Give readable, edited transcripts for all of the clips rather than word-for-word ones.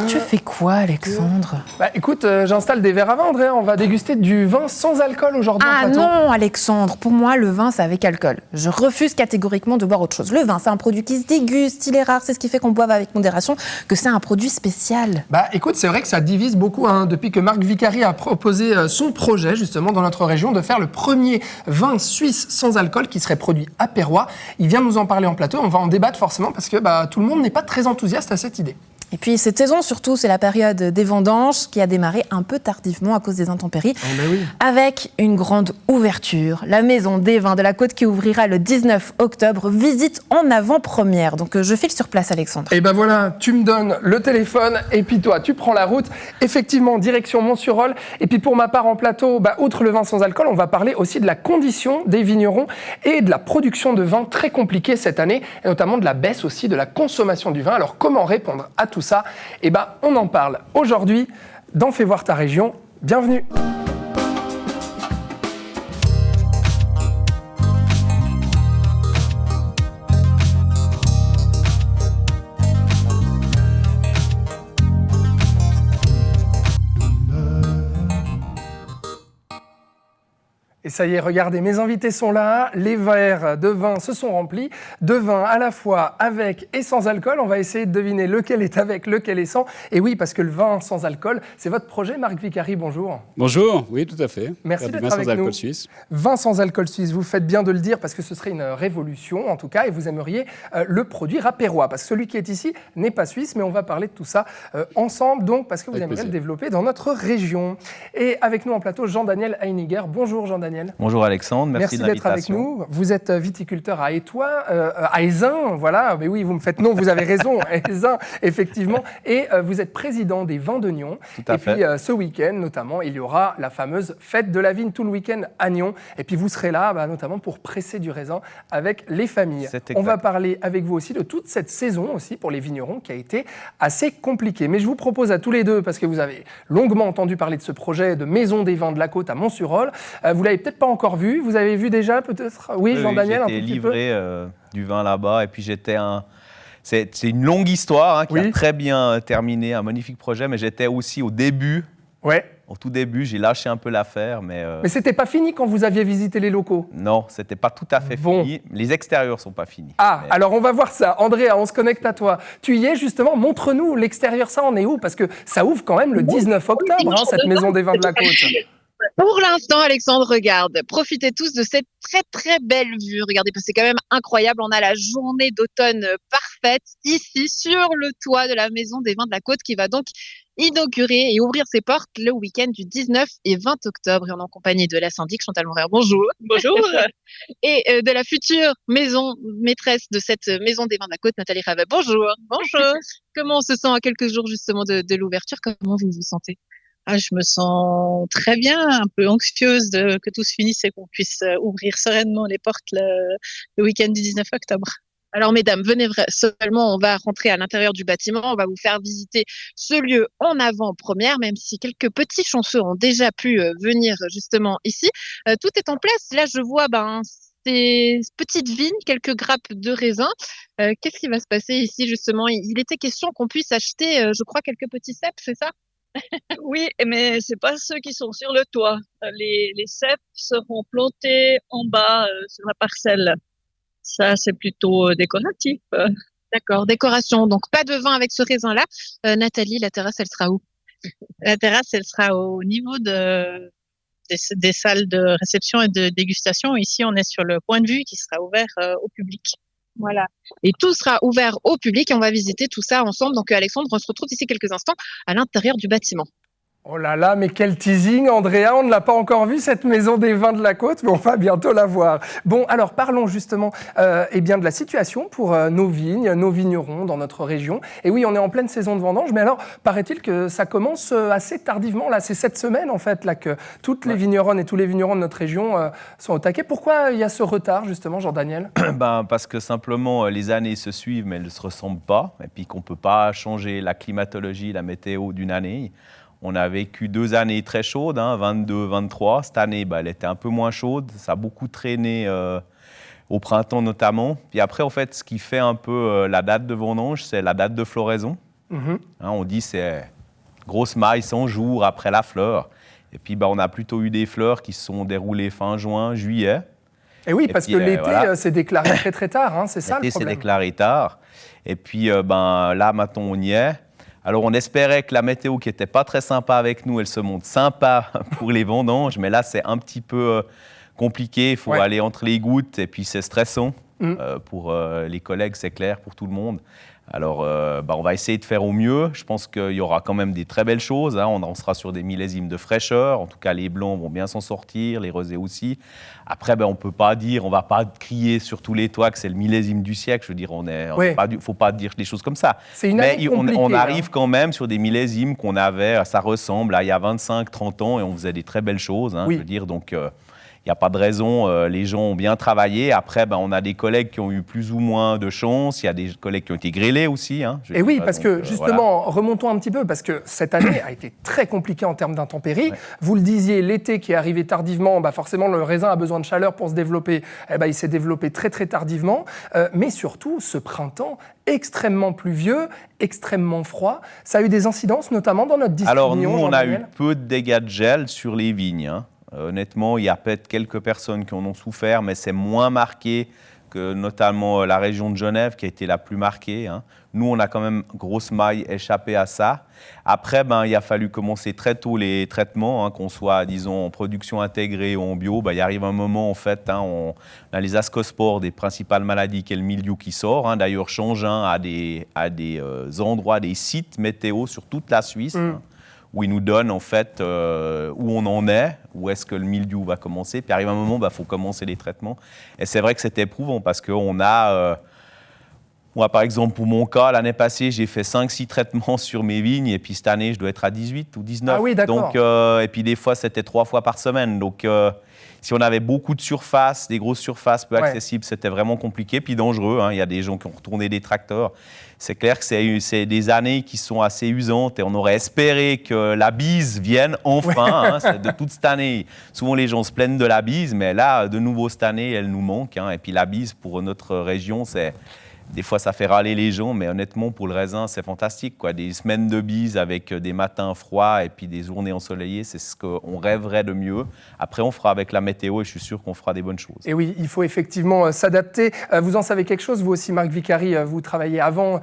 Tu fais quoi, Alexandre? Écoute, j'installe des verres à vin, Andrea. On va déguster du vin sans alcool aujourd'hui en plateau. Non, Alexandre. Pour moi, le vin, c'est avec alcool. Je refuse catégoriquement de boire autre chose. Le vin, c'est un produit qui se déguste, il est rare, c'est ce qui fait qu'on boive avec modération, que c'est un produit spécial. Écoute, c'est vrai que ça divise beaucoup, depuis que Marc Vicari a proposé son projet, justement, dans notre région, de faire le premier vin suisse sans alcool qui serait produit à Perrois. Il vient nous en parler en plateau. On va en débattre forcément parce que tout le monde n'est pas très enthousiaste à cette idée. Et puis cette saison, surtout, c'est la période des vendanges qui a démarré un peu tardivement à cause des intempéries, avec une grande ouverture. La Maison des Vins de la Côte qui ouvrira le 19 octobre, visite en avant-première. Donc je file sur place, Alexandre. Et voilà, tu me donnes le téléphone et puis toi, tu prends la route. Effectivement, direction Mont-sur-Olle. Et puis pour ma part en plateau, outre le vin sans alcool, on va parler aussi de la condition des vignerons et de la production de vin très compliquée cette année, et notamment de la baisse aussi de la consommation du vin. Alors comment répondre à tout ça? On en parle aujourd'hui dans Fais voir ta région. Bienvenue. Et ça y est, regardez, mes invités sont là, les verres de vin se sont remplis, de vin à la fois avec et sans alcool. On va essayer de deviner lequel est avec, lequel est sans. Et oui, parce que le vin sans alcool, c'est votre projet, Marc Vicari, bonjour. Bonjour, oui, tout à fait. Merci d'être avec nous. Vin sans alcool suisse. Vin sans alcool suisse, vous faites bien de le dire parce que ce serait une révolution en tout cas, et vous aimeriez le produire à Perrois, parce que celui qui est ici n'est pas suisse, mais on va parler de tout ça ensemble, donc parce que vous aimeriez le développer dans notre région. Et avec nous en plateau, Jean-Daniel Heiniger. Bonjour Jean-Daniel. Bonjour Alexandre, merci de d'être avec nous. Vous êtes viticulteur à Étoile, à Aisin, voilà. Mais oui, vous me faites non, vous avez raison, Aisin, effectivement. Et vous êtes président des Vins de Nyon. Tout à fait. Puis ce week-end, notamment, il y aura la fameuse fête de la vigne tout le week-end à Nyon. Et puis vous serez là, notamment pour presser du raisin avec les familles. On va parler avec vous aussi de toute cette saison aussi pour les vignerons qui a été assez compliquée. Mais je vous propose à tous les deux, parce que vous avez longuement entendu parler de ce projet de Maison des Vins de la Côte à Mont-sur-Olle. Vous l'avez peut-être pas encore vu. Vous avez vu déjà peut-être? Oui, Jean-Daniel, un tout petit peu. J'ai livré du vin là-bas et puis c'est une longue histoire qui a très bien terminé, un magnifique projet, mais j'étais aussi au début. Ouais. Au tout début, j'ai lâché un peu l'affaire, mais c'était pas fini quand vous aviez visité les locaux? Non, c'était pas tout à fait fini. Les extérieurs sont pas finis. Alors on va voir ça. Andrea, on se connecte à toi. Tu y es justement, montre-nous l'extérieur, ça en est où? Parce que ça ouvre quand même le 19 octobre, cette Maison des Vins de la Côte. Pour l'instant, Alexandre, regarde, profitez tous de cette très très belle vue. Regardez, c'est quand même incroyable. On a la journée d'automne parfaite ici sur le toit de la Maison des Vins de la Côte qui va donc inaugurer et ouvrir ses portes le week-end du 19 et 20 octobre. Et on est en compagnie de la syndic Chantal Morer. Bonjour. Bonjour. Et de la future maîtresse de cette Maison des Vins de la Côte, Nathalie Ravet. Bonjour. Bonjour. Comment on se sent à quelques jours justement de l'ouverture? Comment vous vous sentez? Je me sens très bien, un peu anxieuse que tout se finisse et qu'on puisse ouvrir sereinement les portes le week-end du 19 octobre. Alors mesdames, venez seulement, on va rentrer à l'intérieur du bâtiment, on va vous faire visiter ce lieu en avant-première, même si quelques petits chanceux ont déjà pu venir justement ici. Tout est en place, là je vois ces petites vignes, quelques grappes de raisin. Qu'est-ce qui va se passer ici justement? Il était question qu'on puisse acheter, je crois, quelques petits cèpes, c'est ça? Oui, mais c'est pas ceux qui sont sur le toit. Les cèpes seront plantés en bas sur la parcelle. Ça, c'est plutôt décoratif. D'accord, décoration. Donc, pas de vin avec ce raisin-là. Nathalie, la terrasse, elle sera où? La terrasse, elle sera au niveau des salles de réception et de dégustation. Ici, on est sur le point de vue qui sera ouvert au public. Voilà. Et tout sera ouvert au public et on va visiter tout ça ensemble. Donc, Alexandre, on se retrouve d'ici quelques instants à l'intérieur du bâtiment. Oh là là, mais quel teasing, Andrea, on ne l'a pas encore vu, cette Maison des Vins de la Côte, mais on va bientôt la voir. Bon, alors parlons justement de la situation pour nos vignes, nos vignerons dans notre région. Et oui, on est en pleine saison de vendange, mais alors, paraît-il que ça commence assez tardivement, là, c'est cette semaine en fait, là, que toutes les vigneronnes et tous les vignerons de notre région sont au taquet. Pourquoi il y a ce retard, justement, Jean-Daniel? Parce que simplement, les années se suivent, mais elles ne se ressemblent pas, et puis qu'on ne peut pas changer la climatologie, la météo d'une année. On a vécu 2 années très chaudes, 22, 23. Cette année, elle était un peu moins chaude. Ça a beaucoup traîné au printemps notamment. Puis après, en fait, ce qui fait un peu la date de vendange, c'est la date de floraison. On dit c'est grosse maille 100 jours après la fleur. Et puis, on a plutôt eu des fleurs qui se sont déroulées fin juin, juillet. Et oui, parce que l'été s'est déclaré très très tard, c'est ça le problème. L'été s'est déclaré tard. Et puis, là, maintenant, on y est. Alors, on espérait que la météo, qui n'était pas très sympa avec nous, elle se montre sympa pour les vendanges. Mais là, c'est un petit peu compliqué. Il faut aller entre les gouttes. Et puis, c'est stressant pour les collègues, c'est clair, pour tout le monde. Alors, on va essayer de faire au mieux. Je pense qu'il y aura quand même des très belles choses. On sera sur des millésimes de fraîcheur. En tout cas, les blancs vont bien s'en sortir, les rosés aussi. Après, on ne peut pas dire, on ne va pas crier sur tous les toits que c'est le millésime du siècle. Je veux dire, il ne faut pas dire des choses comme ça. Mais on arrive quand même sur des millésimes qu'on avait, ça ressemble à il y a 25, 30 ans et on faisait des très belles choses. Je veux dire, donc... il n'y a pas de raison, les gens ont bien travaillé. Après, on a des collègues qui ont eu plus ou moins de chance. Il y a des collègues qui ont été grêlés aussi. Et oui, parce que justement, remontons un petit peu, parce que cette année a été très compliquée en termes d'intempéries. Vous le disiez, l'été qui est arrivé tardivement, forcément le raisin a besoin de chaleur pour se développer. Il s'est développé très très tardivement. Mais surtout, ce printemps extrêmement pluvieux, extrêmement froid. Ça a eu des incidences, notamment dans notre district. Alors nous, on a eu peu de dégâts de gel sur les vignes. Honnêtement, il y a peut-être quelques personnes qui en ont souffert, mais c'est moins marqué que notamment la région de Genève qui a été la plus marquée. Nous, on a quand même, grosse maille, échappé à ça. Après, il a fallu commencer très tôt les traitements, qu'on soit, disons, en production intégrée ou en bio. Il arrive un moment, en fait, on a les ascospores des principales maladies, qui est le mildiou qui sort. D'ailleurs, Changin a des endroits, des sites météo sur toute la Suisse. Où ils nous donnent en fait où on en est, où est-ce que le mildiou va commencer. Puis arrive un moment, faut commencer les traitements. Et c'est vrai que c'est éprouvant parce qu'on a, moi par exemple pour mon cas, l'année passée, j'ai fait 5-6 traitements sur mes vignes et puis cette année, je dois être à 18 ou 19. Ah oui, d'accord. Donc, et puis des fois, c'était 3 fois par semaine. Donc, si on avait beaucoup de surfaces, des grosses surfaces peu accessibles, c'était vraiment compliqué, puis dangereux. Il y a des gens qui ont retourné des tracteurs. C'est clair que c'est des années qui sont assez usantes et on aurait espéré que la bise vienne enfin. De toute cette année, souvent les gens se plaignent de la bise, mais là, de nouveau cette année, elle nous manque. Et puis la bise, pour notre région, des fois, ça fait râler les gens, mais honnêtement, pour le raisin, c'est fantastique. Des semaines de bise avec des matins froids et puis des journées ensoleillées, c'est ce qu'on rêverait de mieux. Après, on fera avec la météo et je suis sûr qu'on fera des bonnes choses. Et oui, il faut effectivement s'adapter. Vous en savez quelque chose, vous aussi, Marc Vicari, vous travaillez avant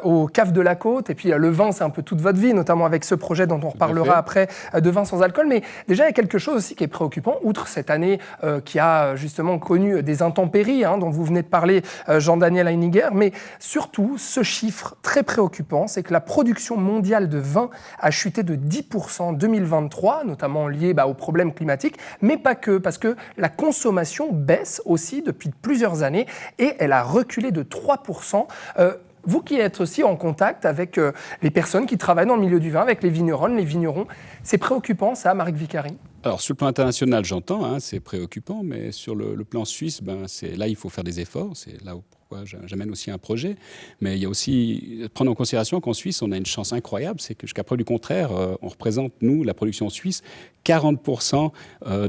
au CAF de la Côte. Et puis le vin, c'est un peu toute votre vie, notamment avec ce projet dont on reparlera après, de vin sans alcool. Mais déjà, il y a quelque chose aussi qui est préoccupant, outre cette année qui a justement connu des intempéries, dont vous venez de parler, Jean-Daniel Heiniger. Mais surtout, ce chiffre très préoccupant, c'est que la production mondiale de vin a chuté de 10% en 2023, notamment lié aux problèmes climatiques, mais pas que, parce que la consommation baisse aussi depuis plusieurs années et elle a reculé de 3%. Vous qui êtes aussi en contact avec les personnes qui travaillent dans le milieu du vin, avec les vigneronnes, les vignerons, c'est préoccupant ça, Marc Vicari ? Alors, sur le plan international, j'entends, c'est préoccupant, mais sur le plan suisse, là, il faut faire des efforts. C'est là pourquoi j'amène aussi un projet. Mais il y a aussi prendre en considération qu'en Suisse, on a une chance incroyable, c'est que jusqu'à preuve du contraire, on représente, nous, la production suisse, 40%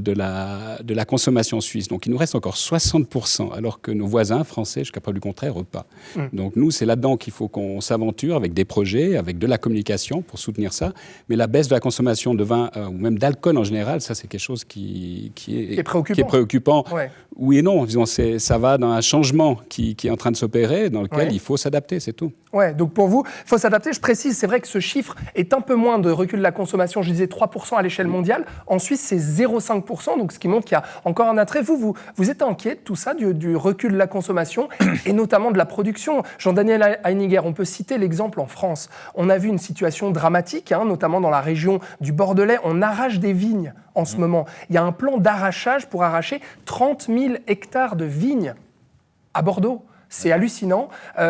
de la consommation suisse. Donc, il nous reste encore 60%, alors que nos voisins français, jusqu'à preuve du contraire, pas. Donc, nous, c'est là-dedans qu'il faut qu'on s'aventure avec des projets, avec de la communication pour soutenir ça. Mais la baisse de la consommation de vin, ou même d'alcool en général, ça, c'est quelque chose qui est préoccupant. Ouais. Oui et non. Disons, ça va dans un changement qui est en train de s'opérer, dans lequel il faut s'adapter, c'est tout. Ouais, donc pour vous, il faut s'adapter. Je précise, c'est vrai que ce chiffre est un peu moins de recul de la consommation. Je disais 3% à l'échelle mondiale. En Suisse, c'est 0,5%, donc ce qui montre qu'il y a encore un attrait. Vous êtes inquiet de tout ça, du recul de la consommation et notamment de la production. Jean-Daniel Heiniger, on peut citer l'exemple en France. On a vu une situation dramatique, notamment dans la région du Bordelais. On arrache des vignes en ce moment. Il y a un plan d'arrachage pour arracher 30 000 hectares de vignes à Bordeaux. C'est hallucinant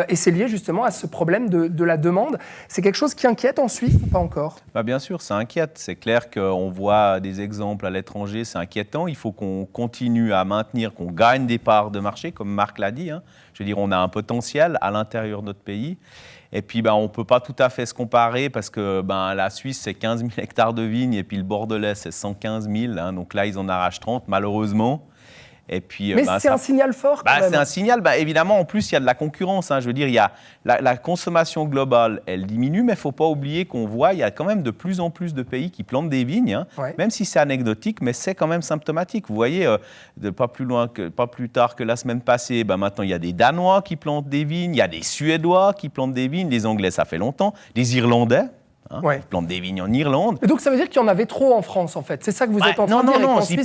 et c'est lié justement à ce problème de la demande. C'est quelque chose qui inquiète en Suisse ou pas encore ? Bien sûr, ça inquiète. C'est clair qu'on voit des exemples à l'étranger, c'est inquiétant. Il faut qu'on continue à maintenir, qu'on gagne des parts de marché, comme Marc l'a dit. Je veux dire, on a un potentiel à l'intérieur de notre pays. Et puis, on ne peut pas tout à fait se comparer parce que la Suisse, c'est 15 000 hectares de vignes et puis le Bordelais, c'est 115 000. Donc là, ils en arrachent 30, malheureusement. Et puis, mais c'est un signal fort quand même. C'est un signal, évidemment, en plus, il y a de la concurrence. Je veux dire, il y a la consommation globale, elle diminue, mais il ne faut pas oublier qu'on voit, il y a quand même de plus en plus de pays qui plantent des vignes, même si c'est anecdotique, mais c'est quand même symptomatique. Vous voyez, pas plus tard que la semaine passée, maintenant, il y a des Danois qui plantent des vignes, il y a des Suédois qui plantent des vignes, les Anglais, ça fait longtemps, des Irlandais. Ils plantent des vignes en Irlande. Et donc ça veut dire qu'il y en avait trop en France, en fait. C'est ça que vous êtes en train de dire. Non, je ne dis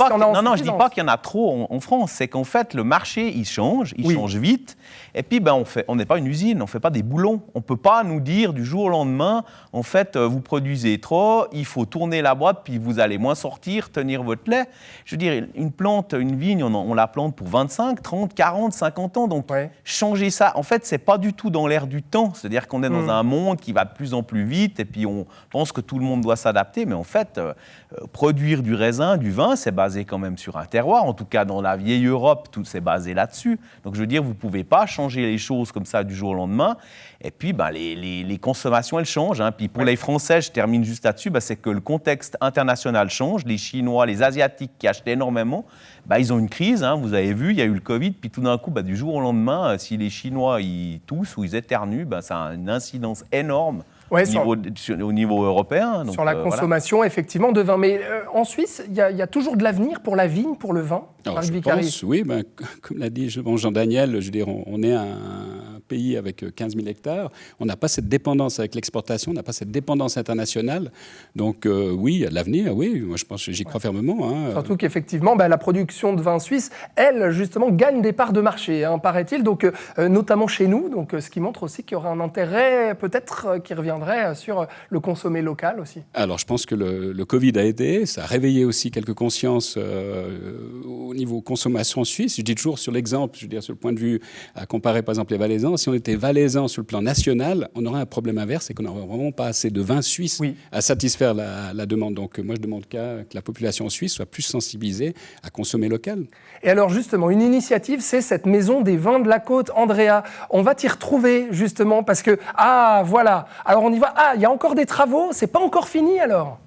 pas qu'il y en a trop en France. C'est qu'en fait, le marché, il change vite. Et puis, on n'est pas une usine, on ne fait pas des boulons. On ne peut pas nous dire du jour au lendemain, en fait, vous produisez trop, il faut tourner la boîte, puis vous allez moins sortir, tenir votre lait. Je veux dire, une vigne, on la plante pour 25, 30, 40, 50 ans. Donc, changer ça, en fait, ce n'est pas du tout dans l'air du temps. C'est-à-dire qu'on est dans un monde qui va de plus en plus vite, et puis on pense que tout le monde doit s'adapter, mais en fait, produire du raisin, du vin, c'est basé quand même sur un terroir. En tout cas, dans la vieille Europe, tout c'est basé là-dessus. Donc, je veux dire, vous ne pouvez pas changer les choses comme ça du jour au lendemain. Et puis, les consommations, elles changent. Puis pour les Français, je termine juste là-dessus, c'est que le contexte international change. Les Chinois, les Asiatiques qui achètent énormément, ils ont une crise. Vous avez vu, il y a eu le Covid. Puis tout d'un coup, du jour au lendemain, si les Chinois ils toussent ou ils éternuent, ça a une incidence énorme. Au niveau européen. Donc, sur la consommation, effectivement, de vin. Mais en Suisse, il y a toujours de l'avenir pour la vigne, pour le vin. Alors, je pense, oui, comme l'a dit Jean-Daniel, je veux dire, on est un pays avec 15 000 hectares. On n'a pas cette dépendance avec l'exportation, on n'a pas cette dépendance internationale. Donc, oui, il y a de l'avenir, oui. Moi, je pense que j'y crois fermement. Surtout qu'effectivement, la production de vin suisse, elle, justement, gagne des parts de marché, paraît-il. Donc, notamment chez nous. Donc, ce qui montre aussi qu'il y aura un intérêt, peut-être, qui reviendrait sur le consommer local aussi. Alors, je pense que le Covid a aidé. Ça a réveillé aussi quelques consciences au niveau consommation suisse. Je dis toujours sur l'exemple, je veux dire sur le point de vue à comparer par exemple les Valaisans. Si on était Valaisans sur le plan national, on aurait un problème inverse, c'est qu'on n'aurait vraiment pas assez de vin suisse à satisfaire la demande. Donc moi je demande que la population suisse soit plus sensibilisée à consommer local. Et alors justement, une initiative, c'est cette maison des vins de la côte. Andrea, on va t'y retrouver justement parce que, voilà, alors on y va. Il y a encore des travaux, c'est pas encore fini alors?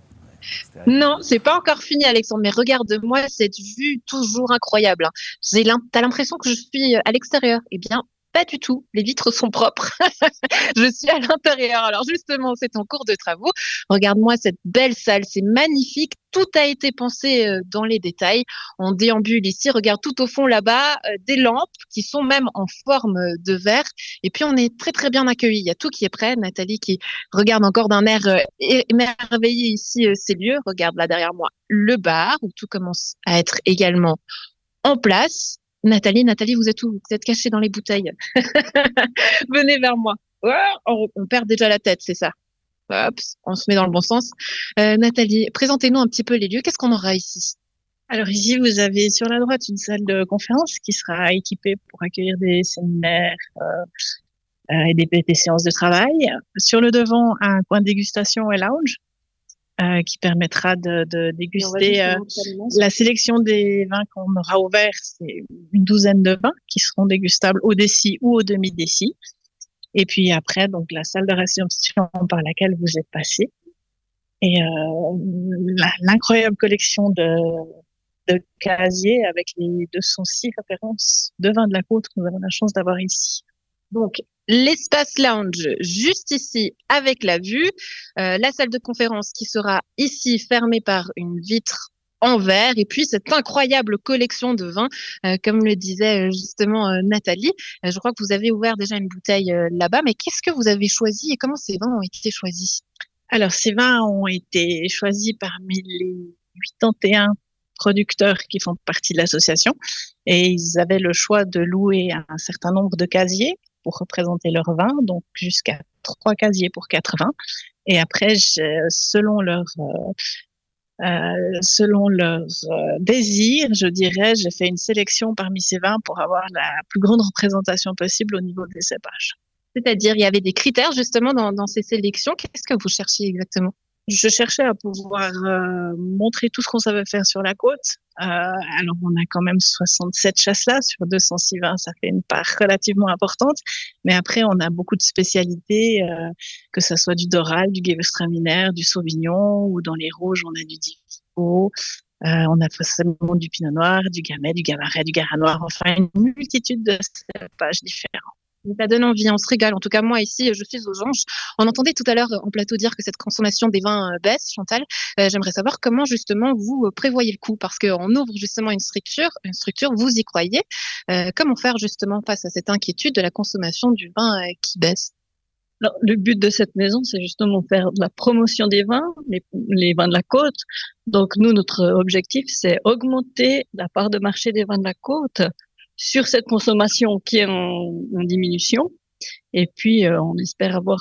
Non, c'est pas encore fini, Alexandre, mais regarde-moi cette vue toujours incroyable. T'as l'impression que je suis à l'extérieur. Eh bien, pas du tout. Les vitres sont propres. Je suis à l'intérieur. Alors justement, c'est en cours de travaux. Regarde-moi cette belle salle, c'est magnifique. Tout a été pensé dans les détails. On déambule ici. Regarde tout au fond là-bas, des lampes qui sont même en forme de verre. Et puis on est très très bien accueillis. Il y a tout qui est prêt. Nathalie qui regarde encore d'un air émerveillé ici ces lieux. Regarde là derrière moi le bar où tout commence à être également en place. Nathalie, vous êtes où? Vous êtes cachée dans les bouteilles. Venez vers moi. On perd déjà la tête, c'est ça. Hop, on se met dans le bon sens. Nathalie, présentez-nous un petit peu les lieux. Qu'est-ce qu'on aura ici? Alors ici, vous avez sur la droite une salle de conférence qui sera équipée pour accueillir des séminaires et des séances de travail. Sur le devant, un coin de dégustation et lounge. Qui permettra de déguster la sélection des vins qu'on aura ouverts. C'est une douzaine de vins qui seront dégustables au déci ou au demi-déci. Et puis après, donc la salle de réception par laquelle vous êtes passé. Et l'incroyable collection de casiers avec les 206 références de vins de la côte que nous avons la chance d'avoir ici. Donc, l'espace lounge juste ici avec la vue, la salle de conférence qui sera ici fermée par une vitre en verre et puis cette incroyable collection de vins, comme le disait justement Nathalie. Je crois que vous avez ouvert déjà une bouteille là-bas, mais qu'est-ce que vous avez choisi et comment ces vins ont été choisis? Alors, ces vins ont été choisis parmi les 81 producteurs qui font partie de l'association et ils avaient le choix de louer un certain nombre de casiers pour représenter leur vin, donc jusqu'à 3 casiers pour 4 vins. Et après, selon leur désir, je dirais, j'ai fait une sélection parmi ces vins pour avoir la plus grande représentation possible au niveau des cépages. C'est-à-dire, il y avait des critères justement dans ces sélections. Qu'est-ce que vous cherchiez exactement? Je cherchais à pouvoir montrer tout ce qu'on savait faire sur la côte. Alors, on a quand même 67 chasses-là sur 206 vins, ça fait une part relativement importante. Mais après, on a beaucoup de spécialités, que ce soit du Doral, du Gewürztraminer, du Sauvignon, ou dans les rouges, on a du Difficult. On a forcément du pinot noir, du gamay, du gamaret, du gara noir, enfin une multitude de cépages différents. Ça donne envie, on se régale. En tout cas, moi, ici, je suis aux anges. On entendait tout à l'heure en plateau dire que cette consommation des vins baisse, Chantal. J'aimerais savoir comment, justement, vous prévoyez le coup, parce qu'on ouvre justement une structure, vous y croyez. Comment faire, justement, face à cette inquiétude de la consommation du vin qui baisse? Alors, le but de cette maison, c'est justement faire de la promotion des vins, les vins de la côte. Donc, nous, notre objectif, c'est augmenter la part de marché des vins de la côte sur cette consommation qui est en diminution. Et puis, on espère avoir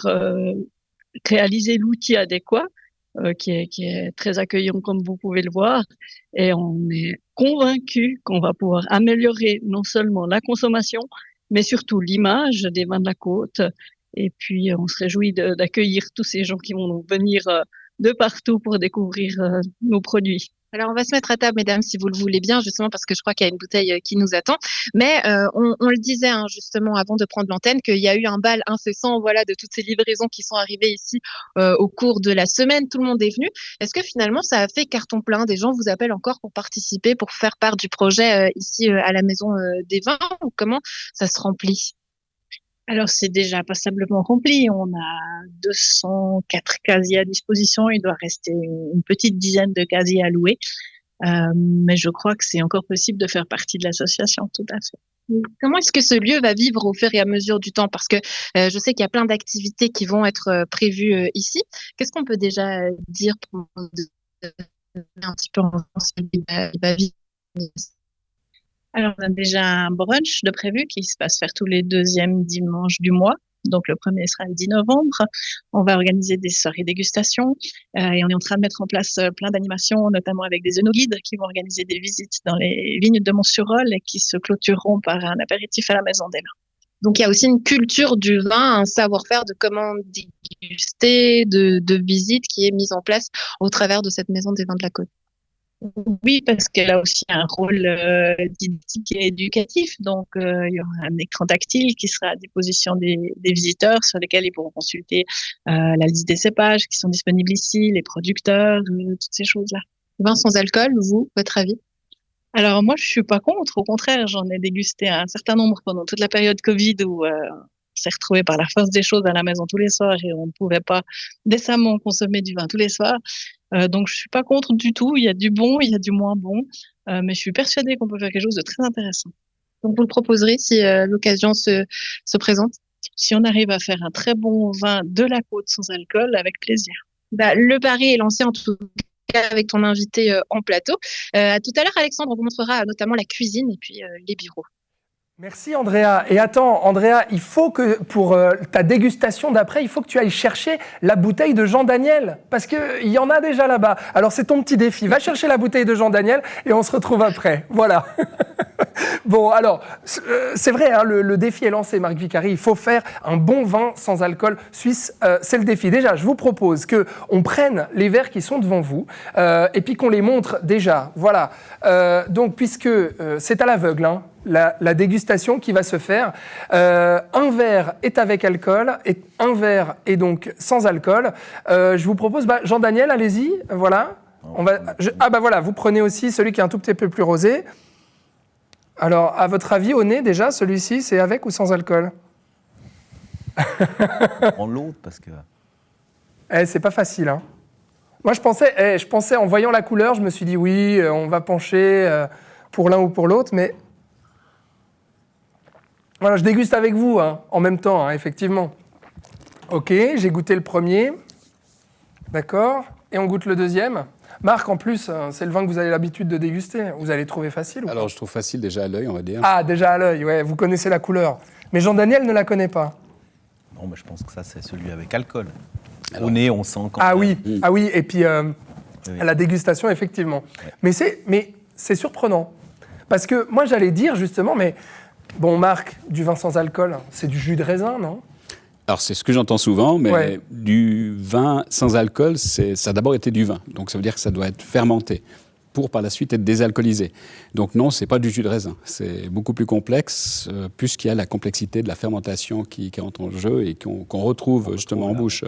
réalisé l'outil adéquat, qui est très accueillant, comme vous pouvez le voir. Et on est convaincu qu'on va pouvoir améliorer non seulement la consommation, mais surtout l'image des vins de la côte. Et puis, on se réjouit d'accueillir tous ces gens qui vont venir de partout pour découvrir nos produits. Alors, on va se mettre à table, mesdames, si vous le voulez bien, justement, parce que je crois qu'il y a une bouteille qui nous attend. Mais on le disait, hein, justement, avant de prendre l'antenne, qu'il y a eu un bal incessant, voilà, de toutes ces livraisons qui sont arrivées ici au cours de la semaine. Tout le monde est venu. Est-ce que finalement, ça a fait carton plein? Des gens vous appellent encore pour participer, pour faire part du projet ici à la Maison des Vins? Ou comment ça se remplit? Alors, c'est déjà passablement rempli. On a 204 casiers à disposition. Il doit rester une petite dizaine de casiers à louer. Mais je crois que c'est encore possible de faire partie de l'association, tout à fait. Comment est-ce que ce lieu va vivre au fur et à mesure du temps? Parce que je sais qu'il y a plein d'activités qui vont être prévues ici. Qu'est-ce qu'on peut déjà dire pour un petit peu en il va vivre? Alors, on a déjà un brunch de prévu qui se passe faire tous les deuxièmes dimanches du mois. Donc, le premier sera le 10 novembre. On va organiser des soirées dégustation et on est en train de mettre en place plein d'animations, notamment avec des œnoguides qui vont organiser des visites dans les vignes de Mont-sur-Rôle et qui se clôtureront par un apéritif à la Maison des Vins. Donc, il y a aussi une culture du vin, un savoir-faire de comment déguster, de visite qui est mise en place au travers de cette Maison des Vins de la Côte. Oui, parce qu'elle a aussi un rôle didactique et éducatif. Donc, il y aura un écran tactile qui sera à disposition des visiteurs sur lesquels ils pourront consulter la liste des cépages qui sont disponibles ici, les producteurs, toutes ces choses-là. Vin sans alcool, vous, votre avis? Alors, moi, je suis pas contre. Au contraire, j'en ai dégusté un certain nombre pendant toute la période Covid où on s'est retrouvé par la force des choses à la maison tous les soirs et on ne pouvait pas décemment consommer du vin tous les soirs. Donc, je suis pas contre du tout. Il y a du bon, il y a du moins bon, mais je suis persuadée qu'on peut faire quelque chose de très intéressant. Donc, vous le proposerez si l'occasion se présente? Si on arrive à faire un très bon vin de la côte sans alcool, avec plaisir. Le pari est lancé en tout cas avec ton invité en plateau. À tout à l'heure, Alexandre vous montrera notamment la cuisine et puis les bureaux. Merci Andrea. Et attends, Andrea, il faut que pour ta dégustation d'après, il faut que tu ailles chercher la bouteille de Jean Daniel, parce qu'il y en a déjà là-bas. Alors c'est ton petit défi. Va chercher la bouteille de Jean Daniel et on se retrouve après. Voilà. Bon, alors, c'est vrai, hein, le défi est lancé, Marc Vicari. Il faut faire un bon vin sans alcool suisse. C'est le défi. Déjà, je vous propose qu'on prenne les verres qui sont devant vous et puis qu'on les montre déjà. Voilà. Donc, puisque c'est à l'aveugle, hein, la dégustation qui va se faire. Un verre est avec alcool et un verre est donc sans alcool. Je vous propose, Jean Daniel, allez-y, voilà. Voilà, vous prenez aussi celui qui est un tout petit peu plus rosé. Alors, à votre avis, au nez, déjà, celui-ci, c'est avec ou sans alcool? En l'autre, parce que... C'est pas facile, hein. Moi, je pensais, en voyant la couleur, je me suis dit, oui, on va pencher pour l'un ou pour l'autre, mais... Voilà, je déguste avec vous, hein, en même temps, hein, effectivement. Ok, j'ai goûté le premier. D'accord. Et on goûte le deuxième. Marc, en plus, c'est le vin que vous avez l'habitude de déguster. Vous allez trouver facile ou pas? Alors, je trouve facile déjà à l'œil, on va dire. Ah, déjà à l'œil, ouais. Vous connaissez la couleur. Mais Jean Daniel ne la connaît pas. Non, mais je pense que ça, c'est celui avec alcool. Au nez, on sent quand même. Ah oui, et puis à la dégustation, effectivement. Ouais. Mais c'est surprenant. Parce que moi, j'allais dire, justement, mais... Bon, Marc, du vin sans alcool, c'est du jus de raisin, non? Alors, c'est ce que j'entends souvent, mais du vin sans alcool, ça a d'abord été du vin. Donc, ça veut dire que ça doit être fermenté. pour par la suite être désalcoolisé. Donc non, c'est pas du jus de raisin. C'est beaucoup plus complexe, puisqu'il y a la complexité de la fermentation qui entre en jeu et qu'on retrouve justement en bouche.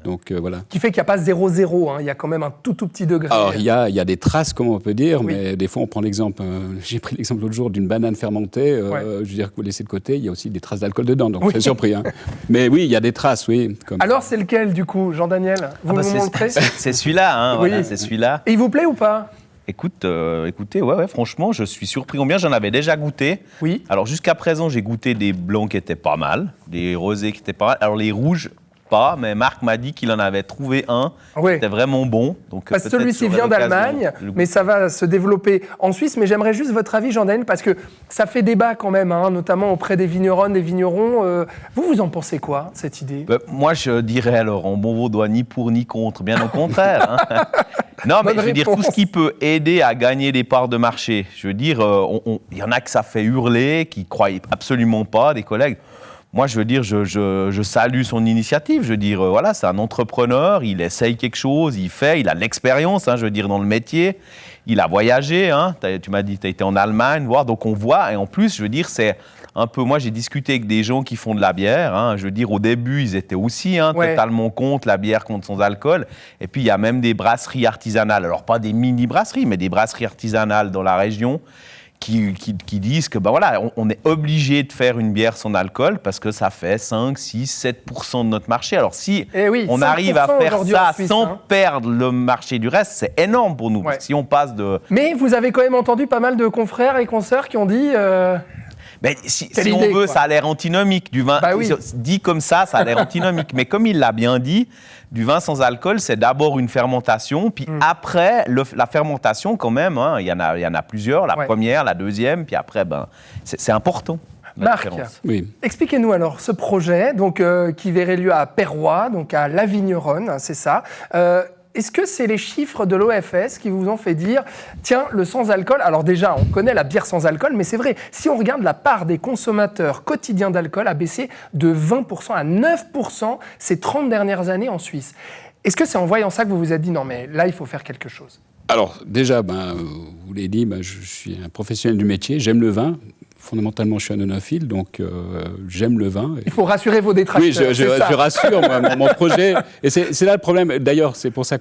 Donc voilà. Qui fait qu'il n'y a pas 0,0, hein. Il y a quand même un tout petit degré. Alors il y a des traces, comme on peut dire, mais des fois on prend l'exemple, j'ai pris l'exemple l'autre jour d'une banane fermentée, je veux dire que vous laissez de côté, il y a aussi des traces d'alcool dedans, donc je suis surpris. Hein. Mais oui, il y a des traces, oui. Alors c'est lequel du coup, Jean-Daniel? Vous me montrez? C'est celui-là, hein, voilà, c'est celui-là. Et il vous plaît ou pas? Écoutez, ouais, franchement, je suis surpris combien j'en avais déjà goûté. Oui. Alors jusqu'à présent, j'ai goûté des blancs qui étaient pas mal, des rosés qui étaient pas mal. Alors les rouges, pas, mais Marc m'a dit qu'il en avait trouvé un qui était vraiment bon. Donc, parce que celui-ci vient d'Allemagne, mais ça va se développer en Suisse. Mais j'aimerais juste votre avis, Jean-Daniel, parce que ça fait débat quand même, hein, notamment auprès des vigneronnes, des vignerons. Vous en pensez quoi, cette idée? Moi, je dirais alors, en bon vaudois, ni pour ni contre, bien au contraire. Hein. Non, mais je veux dire, tout ce qui peut aider à gagner des parts de marché. Je veux dire, il y en a que ça fait hurler, qui ne croient absolument pas, des collègues. Moi, je veux dire, je salue son initiative. Je veux dire, voilà, c'est un entrepreneur, il essaye quelque chose, il fait, il a de l'expérience, hein, je veux dire, dans le métier. Il a voyagé, hein, tu m'as dit, tu as été en Allemagne, voir, donc on voit. Et en plus, je veux dire, c'est un peu... Moi, j'ai discuté avec des gens qui font de la bière. Hein, je veux dire, au début, ils étaient aussi totalement contre la bière contre sans alcool. Et puis, il y a même des brasseries artisanales. Alors, pas des mini-brasseries, mais des brasseries artisanales dans la région qui disent que voilà, on est obligé de faire une bière sans alcool parce que ça fait 5, 6, 7% de notre marché. Alors si on arrive à faire ça Suisse, sans perdre le marché du reste, c'est énorme pour nous. Parce que si on passe de... Mais vous avez quand même entendu pas mal de confrères et consoeurs qui ont dit... Mais si on veut, ça a l'air antinomique. Du vin, dit comme ça a l'air antinomique. Mais comme il l'a bien dit, du vin sans alcool, c'est d'abord une fermentation, puis après, la fermentation, quand même, hein, il y en a plusieurs, la première, la deuxième, puis après, c'est important. Marc, expliquez-nous alors ce projet donc, qui verrait lieu à Perrois, donc à La Vigneronne, c'est ça. Est-ce que c'est les chiffres de l'OFS qui vous ont fait dire « Tiens, le sans-alcool », alors déjà, on connaît la bière sans alcool, mais c'est vrai, si on regarde la part des consommateurs quotidiens d'alcool a baissé de 20% à 9% ces 30 dernières années en Suisse. Est-ce que c'est en voyant ça que vous vous êtes dit « Non, mais là, il faut faire quelque chose » ? Alors, déjà, vous l'avez dit, je suis un professionnel du métier, j'aime le vin. Fondamentalement, je suis un onophile, donc j'aime le vin. Il faut rassurer vos détracteurs. Oui, je rassure mon projet. Et c'est là le problème. D'ailleurs, c'est pour ça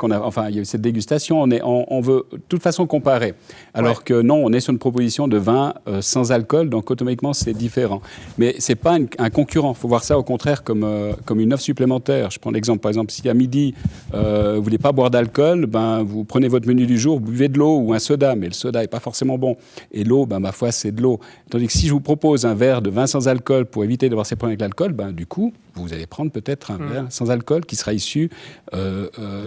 il y a eu cette dégustation. On veut de toute façon comparer. Alors que non, on est sur une proposition de vin sans alcool, donc automatiquement, c'est différent. Mais ce n'est pas un concurrent. Il faut voir ça au contraire comme une offre supplémentaire. Je prends l'exemple, par exemple, si à midi, vous ne voulez pas boire d'alcool, vous prenez votre menu du jour, vous buvez de l'eau ou un soda, mais le soda n'est pas forcément bon. Et l'eau, ma foi, c'est de l'eau. Tandis que si je vous propose un verre de vin sans alcool pour éviter d'avoir ces problèmes avec l'alcool, du coup, vous allez prendre peut-être un verre sans alcool qui sera issu,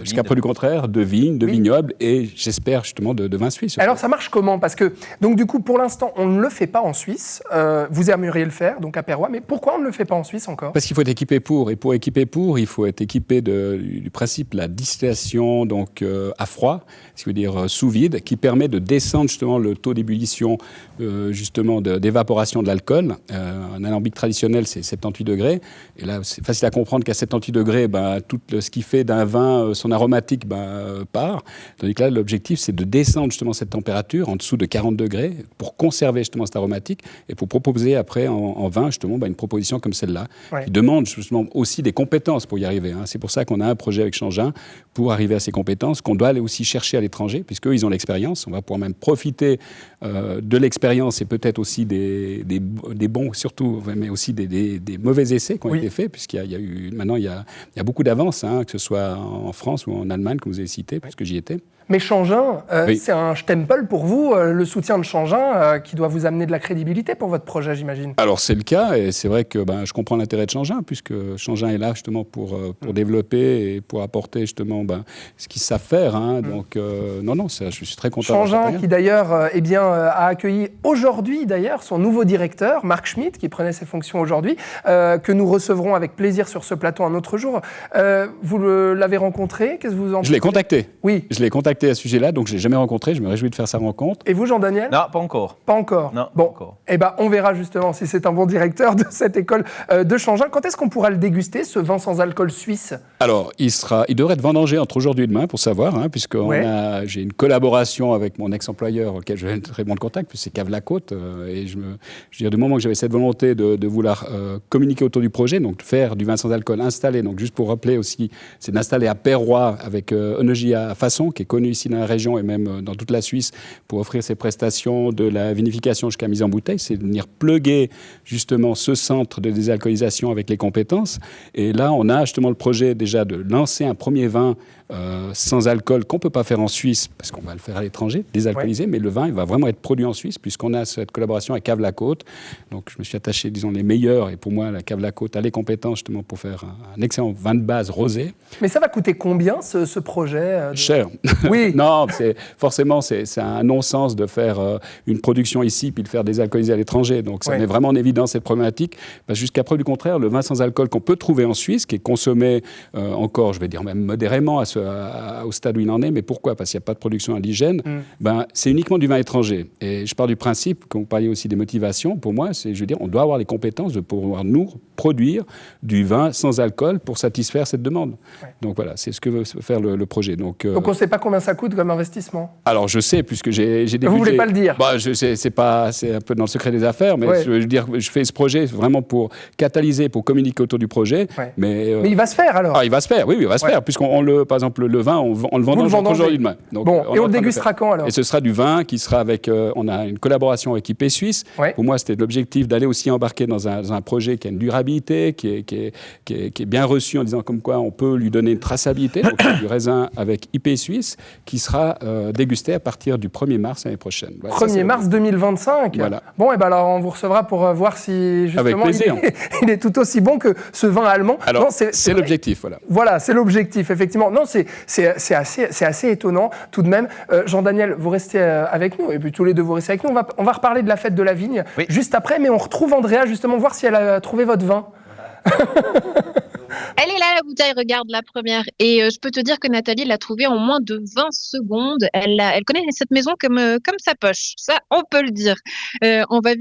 jusqu'à preuve du contraire, de vignes, de vignobles et j'espère justement de vin suisse. Alors ça marche comment? Parce que, donc du coup, pour l'instant, on ne le fait pas en Suisse. Vous aimeriez le faire, donc à Perrois, mais pourquoi on ne le fait pas en Suisse encore? Parce qu'il faut être équipé pour. Et pour équiper pour, il faut être équipé du principe la distillation donc, à froid, ce qui veut dire sous vide, qui permet de descendre justement le taux d'ébullition justement d'évaporation de l'alcool. Un alambic traditionnel, c'est 78 degrés. Et là, c'est facile à comprendre qu'à 78 degrés, tout ce qui fait d'un vin son aromatique part. Tandis que là, l'objectif, c'est de descendre justement cette température en dessous de 40 degrés pour conserver justement cette aromatique et pour proposer après en vin justement une proposition comme celle-là, qui demande justement aussi des compétences pour y arriver. Hein. C'est pour ça qu'on a un projet avec Changin pour arriver à ces compétences, qu'on doit aller aussi chercher à l'étranger, puisqu'eux, ils ont l'expérience. On va pouvoir même profiter de l'expérience et peut-être aussi des bons, surtout, mais aussi des mauvais essais qui ont été faits, puisqu'il y a eu, maintenant, il y a beaucoup d'avances, hein, que ce soit en France ou en Allemagne, que vous avez cité, puisque j'y étais. Mais Changin, c'est un stempel pour vous, le soutien de Changin, qui doit vous amener de la crédibilité pour votre projet, j'imagine. Alors c'est le cas, et c'est vrai que je comprends l'intérêt de Changin, puisque Changin est là justement pour développer et pour apporter justement ce qu'ils savent faire. Hein. Donc non, je suis très content. Changin, qui d'ailleurs a accueilli aujourd'hui d'ailleurs son nouveau directeur, Marc Schmitt, qui prenait ses fonctions aujourd'hui, que nous recevrons avec plaisir sur ce plateau un autre jour. Vous l'avez rencontré, qu'est-ce que vous en pensez ? Je l'ai contacté. Oui. Je l'ai contacté à ce sujet-là, donc je ne l'ai jamais rencontré. Je me réjouis de faire sa rencontre. Et vous, Jean-Daniel ? Non, pas encore. Pas encore. Non, bon, pas encore. Eh ben, on verra justement si c'est un bon directeur de cette école de Changin. Quand est-ce qu'on pourra le déguster, ce vin sans alcool suisse ? Alors, il devrait être vendangé entre aujourd'hui et demain, pour savoir, puisque j'ai une collaboration avec mon ex-employeur auquel je vais très bon contact, puis c'est Cave La Côte. Et je veux dire, du moment que j'avais cette volonté de vouloir communiquer autour du projet, donc faire du vin sans alcool installé, donc juste pour rappeler aussi, c'est d'installer à Perroy avec Onogia Fasson, qui est connu ici dans la région et même dans toute la Suisse, pour offrir ses prestations de la vinification jusqu'à mise en bouteille. C'est de venir plugger justement ce centre de désalcoolisation avec les compétences. Et là, on a justement le projet déjà de lancer un premier vin sans alcool qu'on ne peut pas faire en Suisse, parce qu'on va le faire à l'étranger, désalcoolisé, mais le vin, il va vraiment être produit en Suisse, puisqu'on a cette collaboration avec Cave La Côte. Donc, je me suis attaché, disons, les meilleurs, et pour moi, la Cave La Côte a les compétences, justement, pour faire un excellent vin de base rosé. Mais ça va coûter combien, ce projet Cher. Oui. Non, forcément, c'est un non-sens de faire une production ici, puis de faire désalcooliser à l'étranger. Donc, ça met vraiment en évidence cette problématique. Parce que jusqu'à preuve du contraire, le vin sans alcool qu'on peut trouver en Suisse, qui est consommé encore, je vais dire même modérément au stade où il en est, mais pourquoi ? Parce qu'il n'y a pas de production indigène. C'est uniquement du vin étranger. Et je pars du principe, quand vous parliez aussi des motivations, pour moi, je veux dire, on doit avoir les compétences de pouvoir nous produire du vin sans alcool pour satisfaire cette demande. Donc voilà, c'est ce que veut faire le projet. Donc on ne sait pas combien ça coûte comme investissement ? Alors je sais, puisque j'ai des budgets... Vous ne voulez pas le dire ? C'est un peu dans le secret des affaires, mais je veux dire, je fais ce projet vraiment pour catalyser, pour communiquer autour du projet. Mais il va se faire alors ? Il va se faire, oui, il va se faire, puisqu'on par exemple, le vin, on le vendange aujourd'hui demain. Donc, et on le dégustera quand alors ? Et ce sera du vin qui sera avec... on a une collaboration avec IP Suisse. Pour moi, c'était l'objectif d'aller aussi embarquer dans un projet qui a une durabilité, qui est bien reçu en disant comme quoi on peut lui donner une traçabilité. Donc, du raisin avec IP Suisse qui sera dégusté à partir du 1er mars l'année prochaine. Voilà, 1er mars 2025 ? Voilà. Bon, et ben alors on vous recevra pour voir si justement il est tout aussi bon que ce vin allemand. Alors, c'est l'objectif, voilà. Voilà, c'est l'objectif, effectivement. Non, c'est assez étonnant tout de même. Jean-Daniel, vous restez avec nous, et puis tous les deux vous restez avec nous. On va reparler de la fête de la vigne juste après, mais on retrouve Andrea justement, voir si elle a trouvé votre vin. Elle est là, la bouteille, regarde la première. Et je peux te dire que Nathalie l'a trouvée en moins de 20 secondes. Elle connaît cette maison comme sa poche. Ça, on peut le dire. On va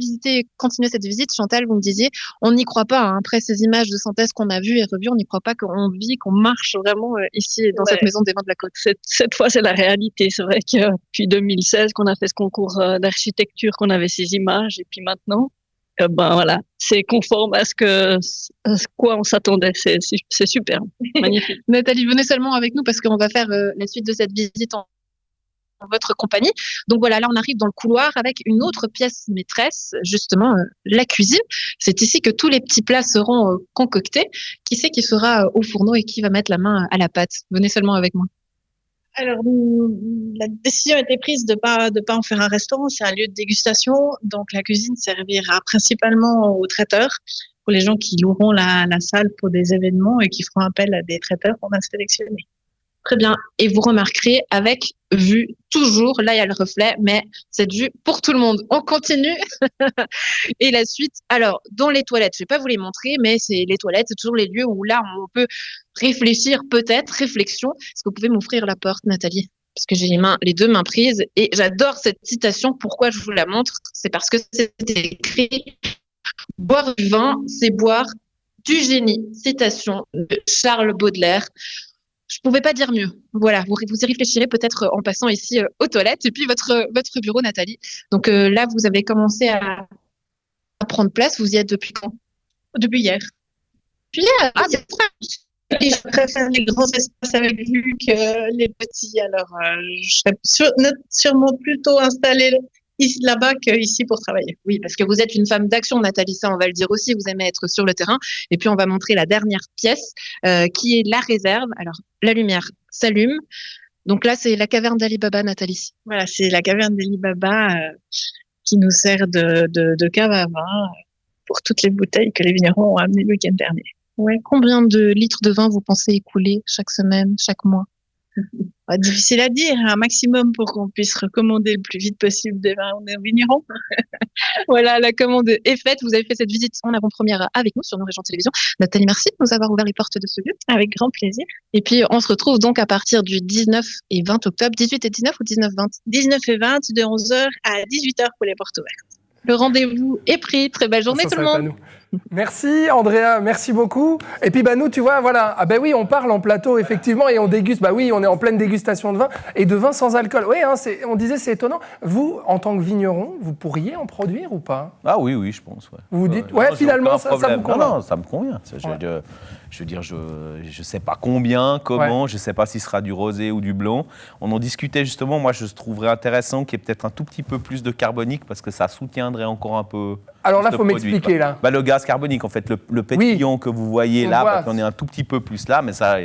continuer cette visite. Chantal, vous me disiez, on n'y croit pas. Après ces images de synthèse qu'on a vues et revues, on n'y croit pas qu'on vit, qu'on marche vraiment ici dans cette maison des vins de la Côte. Cette fois, c'est la réalité. C'est vrai que depuis 2016 qu'on a fait ce concours d'architecture, qu'on avait ces images. Et puis maintenant, voilà, c'est conforme à ce quoi on s'attendait. C'est super, magnifique. Nathalie, venez seulement avec nous parce qu'on va faire la suite de cette visite en votre compagnie. Donc voilà, là on arrive dans le couloir avec une autre pièce maîtresse, justement la cuisine. C'est ici que tous les petits plats seront concoctés. Qui c'est qui sera au fourneau et qui va mettre la main à la pâte ? Venez seulement avec moi. Alors, la décision a été prise de pas en faire un restaurant, c'est un lieu de dégustation. Donc, la cuisine servira principalement aux traiteurs, pour les gens qui loueront la salle pour des événements et qui feront appel à des traiteurs qu'on a sélectionnés. Très bien. Et vous remarquerez avec vue, toujours, là il y a le reflet, mais cette vue pour tout le monde. On continue. Et la suite, alors, dans les toilettes, je vais pas vous les montrer, mais les toilettes, c'est toujours les lieux où là, on peut réfléchir, réflexion. Est-ce que vous pouvez m'ouvrir la porte, Nathalie ? Parce que j'ai les deux mains prises et j'adore cette citation. Pourquoi je vous la montre ? C'est parce que c'est écrit « Boire du vin, c'est boire du génie ». Citation de Charles Baudelaire. Je pouvais pas dire mieux. Voilà, vous y réfléchirez peut-être en passant ici aux toilettes. Et puis votre bureau, Nathalie. Donc là, vous avez commencé à prendre place. Vous y êtes depuis quand ? Depuis hier. Puis hier, c'est très... Je préfère les grands espaces avec vue que les petits. Alors, je serais sûrement plutôt installée là-bas qu'ici pour travailler. Oui, parce que vous êtes une femme d'action, Nathalie, ça on va le dire aussi, vous aimez être sur le terrain. Et puis on va montrer la dernière pièce qui est la réserve. Alors, la lumière s'allume. Donc là, c'est la caverne d'Ali Baba, Nathalie. Voilà, c'est la caverne d'Ali Baba qui nous sert de cave à vin pour toutes les bouteilles que les vignerons ont amenées le week-end dernier. Ouais. Combien de litres de vin vous pensez écouler chaque semaine, chaque mois ? Difficile à dire, un maximum pour qu'on puisse recommander le plus vite possible des vins aux vignerons. Voilà, la commande est faite. Vous avez fait cette visite en avant-première avec nous sur nos régions télévision. Nathalie, merci de nous avoir ouvert les portes de ce lieu. Avec grand plaisir. Et puis, on se retrouve donc à partir du 19 et 20 octobre. 18 et 19 ou 19-20 19 et 20, de 11h à 18h pour les portes ouvertes. Le rendez-vous est pris. Très belle journée tout le monde. Merci Andrea, merci beaucoup. Et puis nous, tu vois, voilà, oui, on parle en plateau effectivement et on déguste. Oui, on est en pleine dégustation de vin et de vin sans alcool. Oui, on disait c'est étonnant. Vous, en tant que vigneron, vous pourriez en produire ou pas ? Ah oui, je pense. Ouais. Vous dites, non, finalement, ça vous convient ? Non, ça me convient. Je veux dire, je sais pas combien, comment, je sais pas si ce sera du rosé ou du blanc. On en discutait justement. Moi, je trouverais intéressant qu'il y ait peut-être un tout petit peu plus de carbonique parce que ça soutiendrait encore un peu. Alors là, il faut m'expliquer là. Le gaz carbonique, en fait, le pétillant que vous voyez là, on est un tout petit peu plus là, mais ça,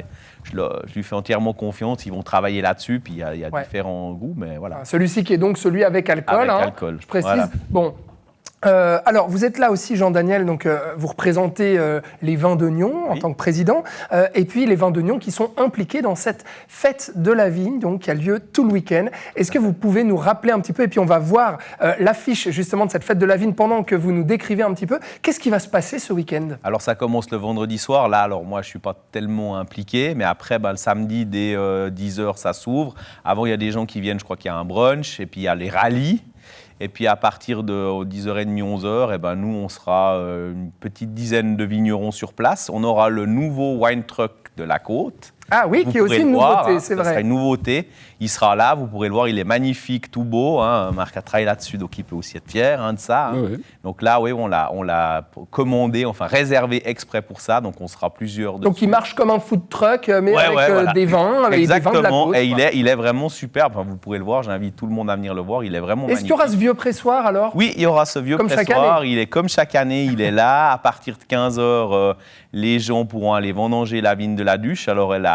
je lui fais entièrement confiance. Ils vont travailler là-dessus, puis il y a différents goûts, mais voilà. Celui-ci qui est donc celui avec alcool. Avec alcool. Je précise. Voilà. Bon. Alors, vous êtes là aussi, Jean-Daniel, donc vous représentez les vins de Nyon en tant que président, et puis les vins de Nyon qui sont impliqués dans cette fête de la vigne, donc qui a lieu tout le week-end. Est-ce que vous pouvez nous rappeler un petit peu, et puis on va voir l'affiche justement de cette fête de la vigne pendant que vous nous décrivez un petit peu, qu'est-ce qui va se passer ce week-end ? Alors ça commence le vendredi soir, là, alors moi je ne suis pas tellement impliqué, mais après le samedi dès 10h ça s'ouvre. Avant il y a des gens qui viennent, je crois qu'il y a un brunch, et puis il y a les rallyes. Et puis à partir de 10h30, 11h, nous, on sera une petite dizaine de vignerons sur place. On aura le nouveau wine truck de la côte. Ah oui, qui est aussi une nouveauté, c'est vrai. Ça sera une nouveauté. Il sera là, vous pourrez le voir, il est magnifique, tout beau. Marc a travaillé là-dessus, donc il peut aussi être fier de ça. Oui. Donc là, oui, on l'a commandé, enfin réservé exprès pour ça, donc on sera plusieurs dessus. Donc il marche comme un food truck, mais avec des vins, avec des vins de la côte. Et il est vraiment superbe, vous pourrez le voir, j'invite tout le monde à venir le voir, il est vraiment magnifique. Est-ce qu'il y aura ce vieux pressoir alors ? Oui, il y aura ce vieux pressoir, il est comme chaque année, il est là. À partir de 15h, les gens pourront aller vendanger la vigne de la Duche. Alors elle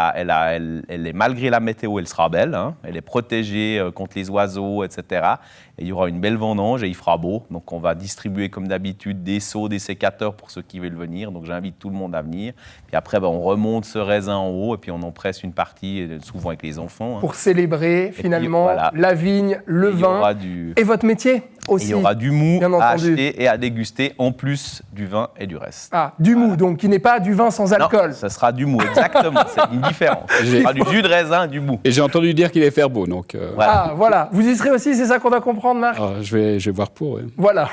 est, malgré la météo, elle sera belle, elle est protégée contre les oiseaux, etc. Et il y aura une belle vendange et il fera beau. Donc on va distribuer comme d'habitude des seaux, des sécateurs pour ceux qui veulent venir. Donc j'invite tout le monde à venir. Puis après, on remonte ce raisin en haut et puis on en presse une partie, souvent avec les enfants. Pour célébrer finalement la vigne, le vin et votre métier aussi. Et il y aura du mou à acheter et à déguster en plus du vin et du reste. Ah, du mou, donc qui n'est pas du vin sans alcool. Non, ça sera du mou, exactement. C'est une différence. Ce sera du jus de raisin, du mou. Et j'ai entendu dire qu'il allait faire beau, donc... Ah, voilà. Vous y serez aussi, c'est ça qu'on doit comprendre, Marc ? Je vais voir pour, oui. Voilà.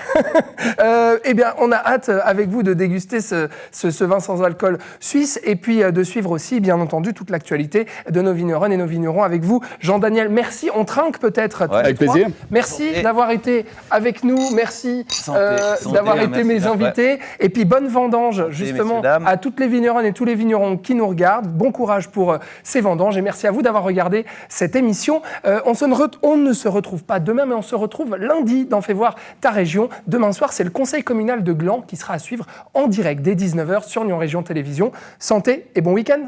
Eh bien, on a hâte, avec vous, de déguster ce vin sans alcool suisse et puis de suivre aussi, bien entendu, toute l'actualité de nos vignerons et nos vignerons avec vous. Jean-Daniel, merci. On trinque peut-être. Avec plaisir. Merci d'avoir été avec nous. Merci d'avoir été mes invités. Ouais. Et puis, bonne vendange, justement, à toutes les vigneronnes et tous les vignerons qui nous regardent. Bon courage pour ces vendanges et merci à vous d'avoir regardé cette émission. On ne se retrouve pas demain, mais on se retrouve lundi dans Fais voir ta région. Demain soir, c'est le conseil communal de Gland qui sera à suivre en direct dès 19h sur Nyon Région Télévision. Santé et bon week-end.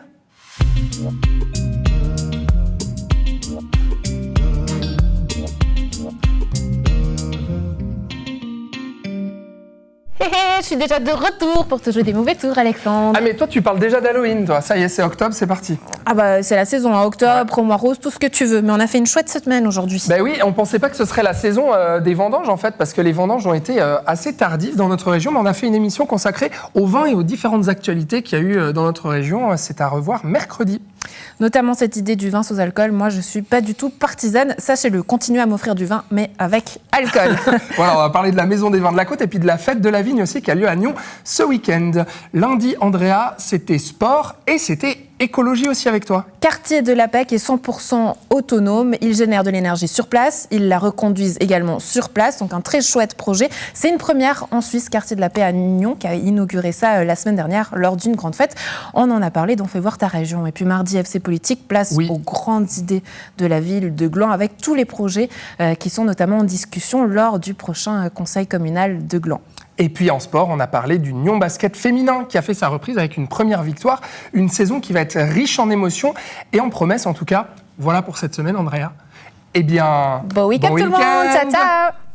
Je suis déjà de retour pour te jouer des mauvais tours, Alexandre. Ah mais toi tu parles déjà d'Halloween, toi. Ça y est, c'est octobre, c'est parti. Ah bah c'est la saison, octobre, au mois rose, tout ce que tu veux. Mais on a fait une chouette semaine aujourd'hui. Ben oui, on pensait pas que ce serait la saison des vendanges en fait, parce que les vendanges ont été assez tardives dans notre région. Mais on a fait une émission consacrée au vin et aux différentes actualités qu'il y a eu dans notre région. C'est à revoir mercredi. Notamment cette idée du vin sans alcool. Moi, je suis pas du tout partisane. Sachez-le, continuez à m'offrir du vin, mais avec alcool. Voilà, on va parler de la Maison des Vins de la Côte et puis de la fête de la vigne aussi qui a lieu à Nyon ce week-end. Lundi, Andrea, c'était sport et c'était écologie aussi avec toi. Quartier de la PEC est 100% autonome. Ils génèrent de l'énergie sur place. Ils la reconduisent également sur place. Donc un très chouette projet. C'est une première en Suisse, Quartier de la Paix à Nyon, qui a inauguré ça la semaine dernière lors d'une grande fête. On en a parlé dans Fais voir ta région. Et puis mardi, FC Politique, place aux grandes idées de la ville de Gland avec tous les projets qui sont notamment en discussion lors du prochain conseil communal de Gland. Et puis en sport, on a parlé du Nyon Basket féminin qui a fait sa reprise avec une première victoire. Une saison qui va être riche en émotions et en promesses en tout cas. Voilà pour cette semaine, Andrea. Eh bien, bon week-end tout le monde, ciao ciao.